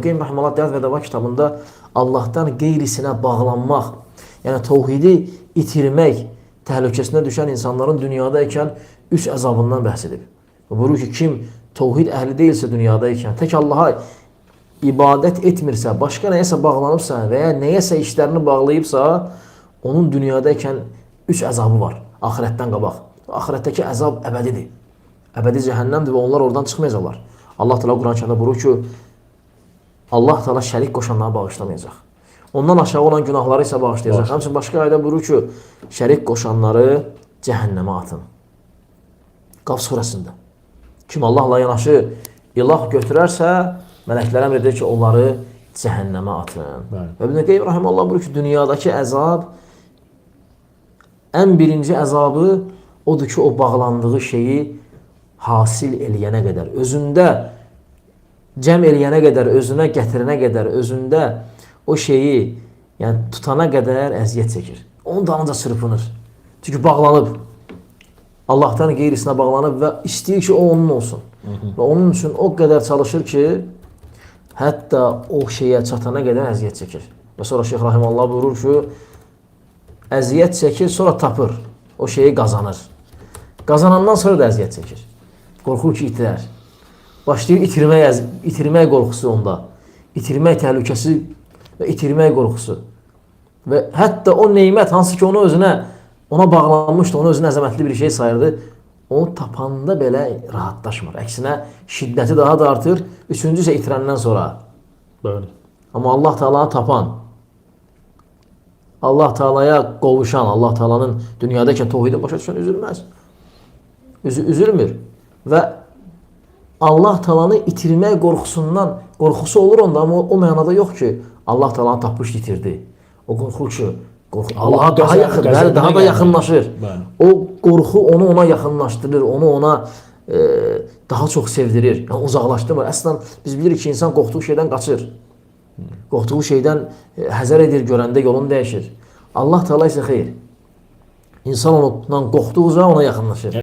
Qeym Rəhməllah Dəyət və Dəva kitabında Allahdan qeyrisinə bağlanmaq, yəni təvhidi itirmək təhlükəsinə düşən insanların dünyada ikən üç əzabından bəhs edib. Buyurur ki, kim təvhid əhli deyilsə dünyada ikən, tək Allaha ibadət etmirsə, başqa nəyəsə bağlanıbsa və ya nəyəsə işlərini bağlayıbsa, onun dünyada ikən üç əzabı var, axirətdən qabaq. Axirətdəki əzab əbədidir. Əbədi cəhənnəmdir və onlar oradan çıxmayacaqlar. Allah Teala Quran-Kərimdə buyurur ki, Allah Teala şərik qoşanları bağışlamayacaq. Ondan aşağı olan günahları isə bağışlayacaq. Həmçinin başqa ayədə buyurur ki, şərik qoşanları cəhənnəmə atın. Qaf surəsində. Kim Allahla yanaşı ilah götürərsə, mələklər əmr edir ki, onları cəhənnəmə atın. Və İbn Qeym Rəhməllah buyurur ki, dünyadakı əzab, ən birinci əzabı odur ki, o bağlandığı şeyi hasil eləyənə qədər, özündə cəm eləyənə qədər, özünə gətirənə qədər, özündə o şeyi yəni tutana qədər əziyyət çəkir. Onun dalınca çırpınır. Çünki bağlanıb. Allahdan qeyrisinə bağlanıb və istəyir ki, o onun olsun. Və onun üçün o qədər çalışır ki, hətta o şeyə çatana qədər əziyyət çəkir. Və sonra Şeyx Rahiməllah buyurur ki, əziyyət çəkir, sonra tapır. O şeyi qazanır. Qazanandan sonra da əziyyət çəkir. Qorxur ki, itirər. Başlayır itirmək qorxusu onda. İtirmək təhlükəsi və itirmək qorxusu. Və hətta o neymət hansı ki onu ona bağlanmışdı, onu özünə əzəmətli bir şey sayırdı, onu tapanda belə rahatlaşmır. Əksinə şiddəti daha da artır. Üçüncü isə itirəndən sonra. Bəli. Amma Allah Teala'nı tapan, Allah Teala'ya qovuşan, Allah Teala'nın dünyadakən təvhidi başa düşən üzülməz. Üzülmür. Və Allah Teala'nı itirmək qorxusu olur onda, amma o mənada yox ki, Allah Teala'nı tapmış itirdi. O qorxu ki, Allaha daha yaxın, daha da yaxınlaşır. O qorxu onu ona yaxınlaşdırır, onu ona daha çox sevdirir, yəni uzaqlaşdırmır. Əslən, biz bilirik ki, insan qorxduğu şeydən qaçır. Qorxduğu şeydən həzər edir, görəndə yolunu dəyişir. Allah Teala isə xeyr. İnsan ondan qorxduqca ona yaxınlaşır.